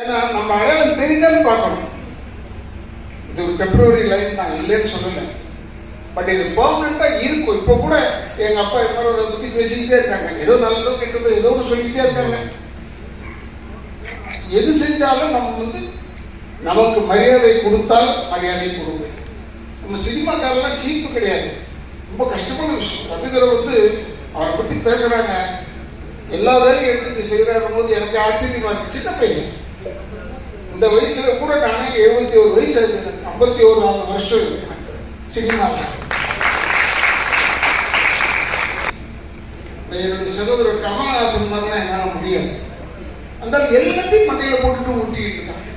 ஏன்னா நம்ம அடையாளம் தெரிந்தான்னு பார்க்கணும். இது ஒரு டெம்பரரி லைன் தான், இல்லைன்னு சொல்லலை. பட் இது பெர்மனெண்ட்டாக இருக்கும். இப்போ கூட எங்கள் அப்பா இன்னொரு அதை பற்றி பேசிக்கிட்டே இருக்காங்க. ஏதோ நல்லதோ கெட்டதோ ஏதோ ஒன்று சொல்லிக்கிட்டே இருக்காங்க. எது செஞ்சாலும் நம்ம நமக்கு மரியாதை கொடுத்தால் மரியாதை கொடுங்க. நம்ம சினிமாக்காரெல்லாம் சீப்பு கிடையாது. ரொம்ப கஷ்டமான விஷயம். ரவிதுரை அவரை பற்றி பேசுகிறாங்க. எல்லா வேலையும் எடுத்து செய்கிறாரும் போது எனக்கு ஆச்சரியமா இருக்கு. சின்ன பையன், இந்த வயசுல கூட நானே 71 வயசு இருக்கு. 51 வருஷம் இருக்கு சினிமாவில். என்னுடைய சகோதரர் கமலஹாசன் மாதிரிலாம் என்னால் முடியாது. அந்த எல்லாத்தையும் மண்டையில் போட்டுட்டு ஊட்டிக்கிட்டு இருக்காங்க.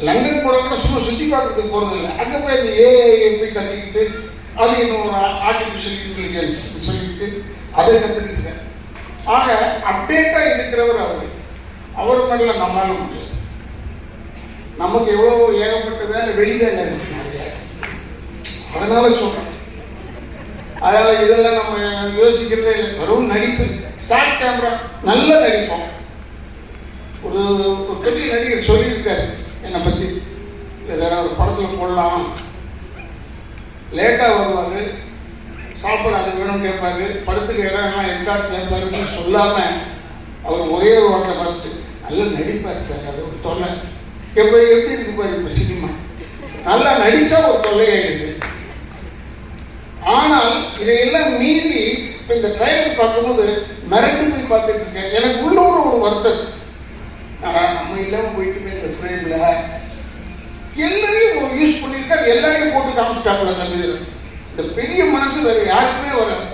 லண்டன் போட கூட சும்மா சுற்றி பார்க்கறதுக்கு போகிறதில்லை. அங்கே போய் அந்த ஏஐ போய் கற்றுக்கிட்டு அது இன்னும் ஆர்டிஃபிஷியல் இன்டெலிஜென்ஸ் சொல்லிக்கிட்டு அதை கற்றுக்கிட்டு ஆக அப்டேட்டாக இருக்கிறவர் அவர் மாதிரில நம்மளால முடியாது. நமக்கு எவ்வளோ ஏகப்பட்ட வேலை வெளிவேலை இருக்கு நிறைய. அதனால சொல்றேன். அதனால இதெல்லாம் நம்ம யோசிக்கிறதே இல்லை. வெறும் நடிப்பு, ஸ்டார்ட் கேமரா, நல்ல நடிப்போம். ஒரு பெரிய நடிகர் சொல்லியிருக்காரு என்னை பற்றி, ஏதாவது ஒரு படத்தில் போடலாம், லேட்டாக வருவார், சாப்பாடு அது வேணும் கேட்பாரு, படத்துக்கு இடம்லாம் இருக்காது கேட்பாருன்னு சொல்லாமல் அவர் ஒரே ஒரு வார்த்தை ஃபஸ்ட்டு நல்லா நடிப்பார் சார். அது ஒரு தொல்லை. எப்போ எப்படி இருக்கு பாரு இப்போ சினிமா, நல்லா நடித்தா ஒரு தொல்லையாயிடுது. ஆனால் இதையெல்லாம் மீறி இப்போ இந்த ட்ரைலர் பார்க்கும்போது மிரண்டு போய் பார்த்துட்டு இருக்கேன். எனக்கு உள்ள ஒரு வருத்தம். நம்ம இல்லாமல் போயிட்டு இந்த ஃப்ரேமில் எல்லாரையும் யூஸ் பண்ணியிருக்காரு, எல்லாரையும் போட்டு காமிச்சிட்டாப்புல. இந்த பெரிய மனசு வேறு யாருக்குமே வராது.